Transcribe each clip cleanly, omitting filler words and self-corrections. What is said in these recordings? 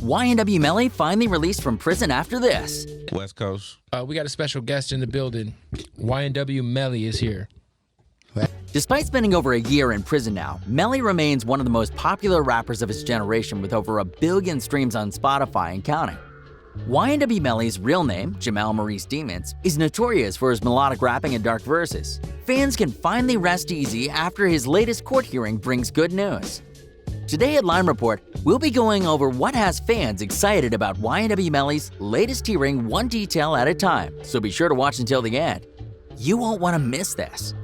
YNW Melly finally released from prison after this. West Coast. We got a special guest in the building. YNW Melly is here. Despite spending over a year in prison now, Melly remains one of the most popular rappers of his generation with over 1 billion streams on Spotify and counting. YNW Melly's real name, Jamel Maurice Demons, is notorious for his melodic rapping and dark verses. Fans can finally rest easy after his latest court hearing brings good news. Today at Line Report, we'll be going over what has fans excited about YNW Melly's latest hearing, one detail at a time, so be sure to watch until the end. You won't want to miss this.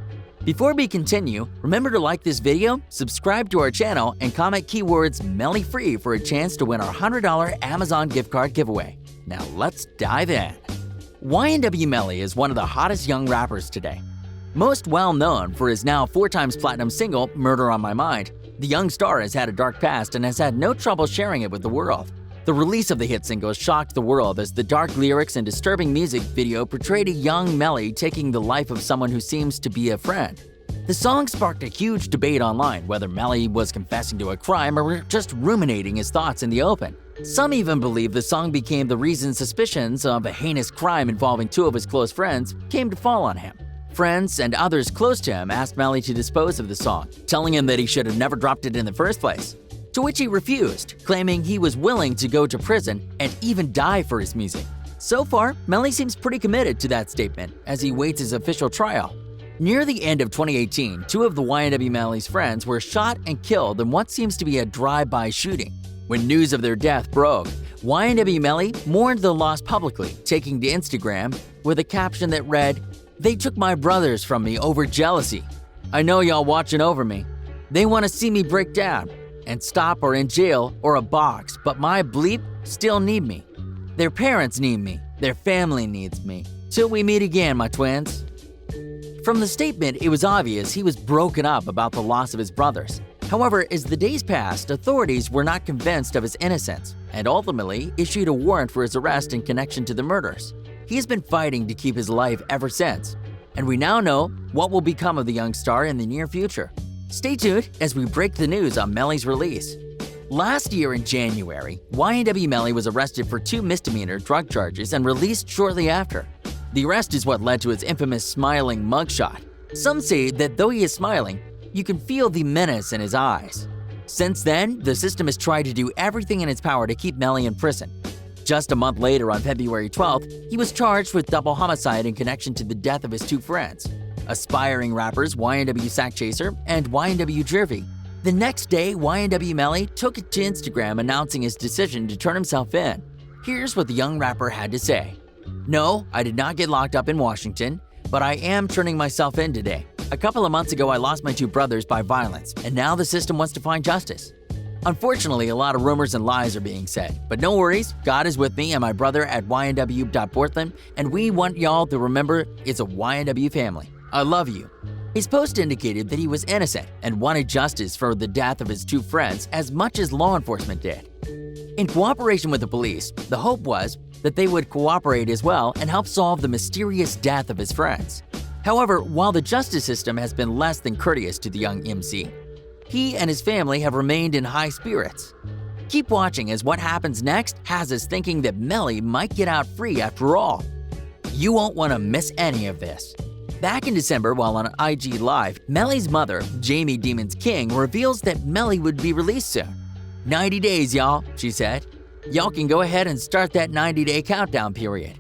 Before we continue, remember to like this video, subscribe to our channel, and comment keywords MELLYFREE for a chance to win our $100 Amazon gift card giveaway. Now let's dive in. YNW Melly is one of the hottest young rappers today. Most well known for his now 4x platinum single, Murder on My Mind, the young star has had a dark past and has had no trouble sharing it with the world. The release of the hit single shocked the world as the dark lyrics and disturbing music video portrayed a young Melly taking the life of someone who seems to be a friend. The song sparked a huge debate online whether Melly was confessing to a crime or just ruminating his thoughts in the open. Some even believe the song became the reason suspicions of a heinous crime involving 2 of his close friends came to fall on him. Friends and others close to him asked Melly to dispose of the song, telling him that he should have never dropped it in the first place. To which he refused, claiming he was willing to go to prison and even die for his music. So far, Melly seems pretty committed to that statement as he waits his official trial. Near the end of 2018, 2 of the YNW Melly's friends were shot and killed in what seems to be a drive-by shooting. When news of their death broke, YNW Melly mourned the loss publicly, taking to Instagram with a caption that read, "They took my brothers from me over jealousy. I know y'all watching over me. They want to see me break down and stop or in jail or a box, but my bleep still need me. Their parents need me. Their family needs me. Till we meet again, my twins." From the statement, it was obvious he was broken up about the loss of his brothers. However, as the days passed, authorities were not convinced of his innocence and ultimately issued a warrant for his arrest in connection to the murders. He has been fighting to keep his life ever since, and we now know what will become of the young star in the near future. Stay tuned as we break the news on Melly's release. Last year in January, YNW Melly was arrested for 2 misdemeanor drug charges and released shortly after. The arrest is what led to his infamous smiling mugshot. Some say that though he is smiling, you can feel the menace in his eyes. Since then, the system has tried to do everything in its power to keep Melly in prison. Just a month later, on February 12th, he was charged with double homicide in connection to the death of his 2 friends, aspiring rappers YNW Sackchaser and YNW Jervy. The next day, YNW Melly took it to Instagram announcing his decision to turn himself in. Here's what the young rapper had to say. "No, I did not get locked up in Washington, but I am turning myself in today. A couple of months ago, I lost my 2 brothers by violence, and now the system wants to find justice." Unfortunately, a lot of rumors and lies are being said, but no worries, God is with me and my brother at YNW.Portland, and we want y'all to remember it's a YNW family. I love you. His post indicated that he was innocent and wanted justice for the death of his 2 friends as much as law enforcement did. In cooperation with the police, the hope was that they would cooperate as well and help solve the mysterious death of his friends. However, while the justice system has been less than courteous to the young MC, he and his family have remained in high spirits. Keep watching as what happens next has us thinking that Melly might get out free after all. You won't want to miss any of this. Back in December, while on IG Live, Melly's mother, Jamie Demons King, reveals that Melly would be released soon. 90 days, y'all, she said. Y'all can go ahead and start that 90-day countdown period.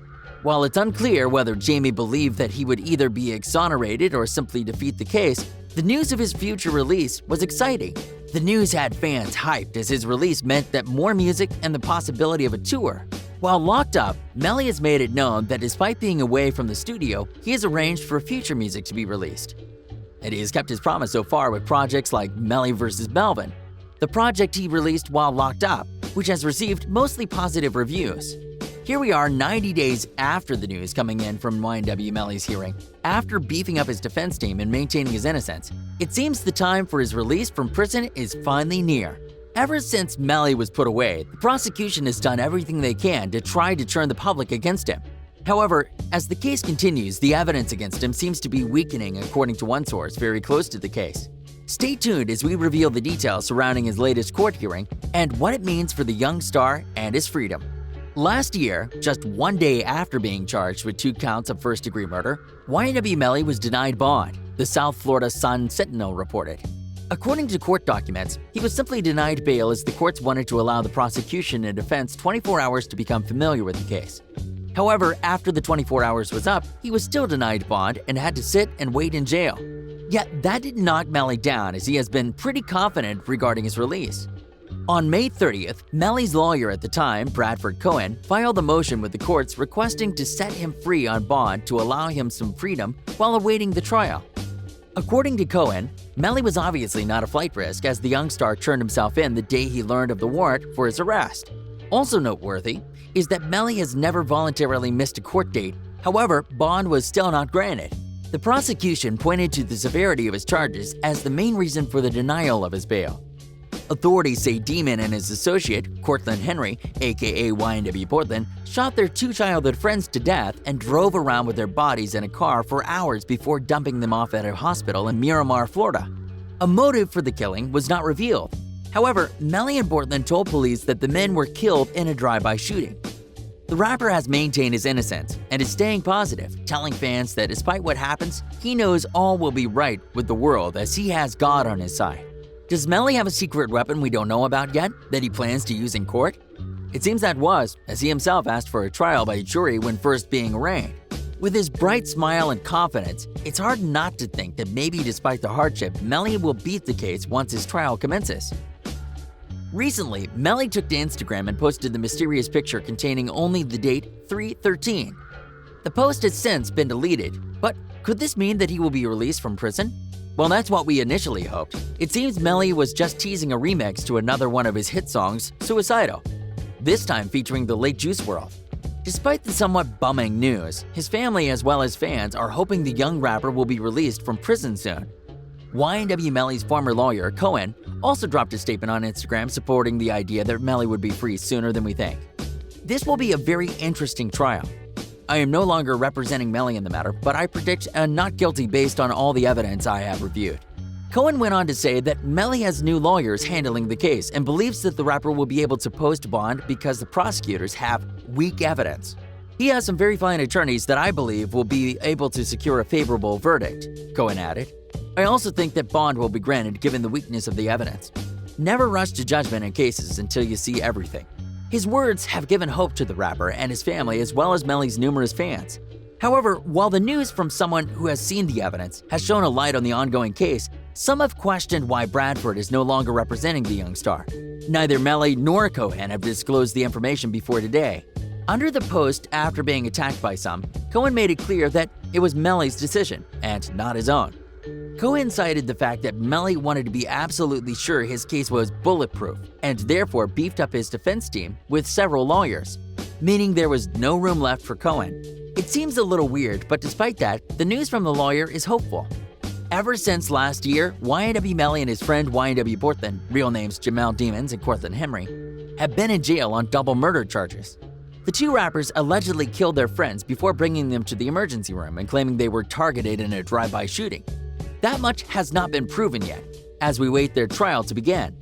While it's unclear whether Jamie believed that he would either be exonerated or simply defeat the case, the news of his future release was exciting. The news had fans hyped as his release meant that more music and the possibility of a tour. While locked up, Melly has made it known that despite being away from the studio, he has arranged for future music to be released. And he has kept his promise so far with projects like Melly vs. Melvin, the project he released while locked up, which has received mostly positive reviews. Here we are 90 days after the news coming in from YNW Melly's hearing. After beefing up his defense team and maintaining his innocence, it seems the time for his release from prison is finally near. Ever since Melly was put away, the prosecution has done everything they can to try to turn the public against him. However, as the case continues, the evidence against him seems to be weakening according to one source very close to the case. Stay tuned as we reveal the details surrounding his latest court hearing and what it means for the young star and his freedom. Last year, just one day after being charged with 2 counts of first-degree murder, YNW Melly was denied bond, the South Florida Sun-Sentinel reported. According to court documents, he was simply denied bail as the courts wanted to allow the prosecution and defense 24 hours to become familiar with the case. However, after the 24 hours was up, he was still denied bond and had to sit and wait in jail. Yet that didn't knock Melly down, as he has been pretty confident regarding his release. On May 30th, Melly's lawyer at the time, Bradford Cohen, filed a motion with the courts requesting to set him free on bond to allow him some freedom while awaiting the trial. According to Cohen, Melly was obviously not a flight risk, as the young star turned himself in the day he learned of the warrant for his arrest. Also noteworthy is that Melly has never voluntarily missed a court date. However, bond was still not granted. The prosecution pointed to the severity of his charges as the main reason for the denial of his bail. Authorities say Demon and his associate, Cortland Henry, aka YNW Portland, shot their 2 childhood friends to death and drove around with their bodies in a car for hours before dumping them off at a hospital in Miramar, Florida. A motive for the killing was not revealed. However, Melly and Portland told police that the men were killed in a drive-by shooting. The rapper has maintained his innocence and is staying positive, telling fans that despite what happens, he knows all will be right with the world as he has God on his side. Does Melly have a secret weapon we don't know about yet that he plans to use in court? It seems that was, as he himself asked for a trial by a jury when first being arraigned. With his bright smile and confidence, it's hard not to think that maybe despite the hardship, Melly will beat the case once his trial commences. Recently, Melly took to Instagram and posted the mysterious picture containing only the date 3/13. The post has since been deleted, but could this mean that he will be released from prison? Well, that's what we initially hoped. It seems Melly was just teasing a remix to another one of his hit songs, Suicidal, this time featuring the late Juice WRLD. Despite the somewhat bumming news, his family as well as fans are hoping the young rapper will be released from prison soon. YNW Melly's former lawyer, Cohen, also dropped a statement on Instagram supporting the idea that Melly would be free sooner than we think. This will be a very interesting trial. I am no longer representing Melly in the matter, but I predict a not guilty based on all the evidence I have reviewed. Cohen went on to say that Melly has new lawyers handling the case and believes that the rapper will be able to post bond because the prosecutors have weak evidence. He has some very fine attorneys that I believe will be able to secure a favorable verdict, Cohen added. I also think that bond will be granted given the weakness of the evidence. Never rush to judgment in cases until you see everything. His words have given hope to the rapper and his family as well as Melly's numerous fans. However, while the news from someone who has seen the evidence has shown a light on the ongoing case, some have questioned why Bradford is no longer representing the young star. Neither Melly nor Cohen have disclosed the information before today. Under the post after being attacked by some, Cohen made it clear that it was Melly's decision and not his own. Cohen cited the fact that Melly wanted to be absolutely sure his case was bulletproof and therefore beefed up his defense team with several lawyers, meaning there was no room left for Cohen. It seems a little weird, but despite that, the news from the lawyer is hopeful. Ever since last year, YNW Melly and his friend YNW Portland, real names Jamel Demons and Cortland Henry, have been in jail on double murder charges. The 2 rappers allegedly killed their friends before bringing them to the emergency room and claiming they were targeted in a drive-by shooting. That much has not been proven yet, as we wait their trial to begin.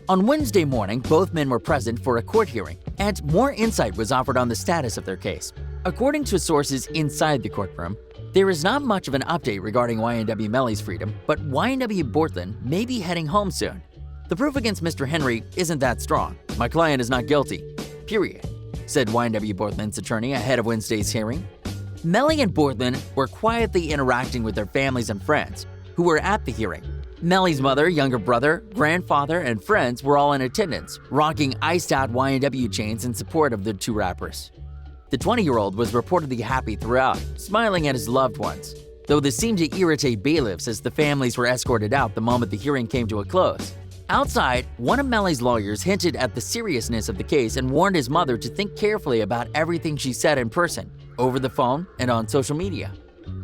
On Wednesday morning, both men were present for a court hearing, and more insight was offered on the status of their case. According to sources inside the courtroom, there is not much of an update regarding YNW Melly's freedom, but YNW Portland may be heading home soon. The proof against Mr. Henry isn't that strong. My client is not guilty, period, said YNW Portland's attorney ahead of Wednesday's hearing. Melly and Portland were quietly interacting with their families and friends who were at the hearing. Melly's mother, younger brother, grandfather, and friends were all in attendance, rocking iced-out YNW chains in support of the 2 rappers. The 20-year-old was reportedly happy throughout, smiling at his loved ones, though this seemed to irritate bailiffs as the families were escorted out the moment the hearing came to a close. Outside, one of Melly's lawyers hinted at the seriousness of the case and warned his mother to think carefully about everything she said in person, over the phone, and on social media.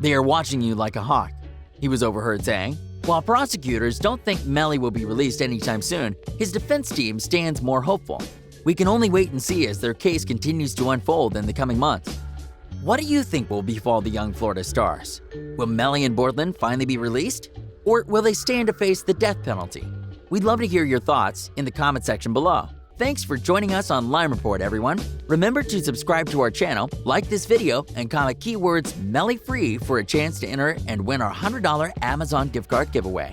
"They are watching you like a hawk," he was overheard saying. While prosecutors don't think Melly will be released anytime soon, his defense team stands more hopeful. We can only wait and see as their case continues to unfold in the coming months. What do you think will befall the young Florida stars? Will Melly and Portland finally be released? Or will they stand to face the death penalty? We'd love to hear your thoughts in the comment section below. Thanks for joining us on Lime Report, everyone. Remember to subscribe to our channel, like this video, and comment keywords MELLYFREE for a chance to enter and win our $100 Amazon gift card giveaway.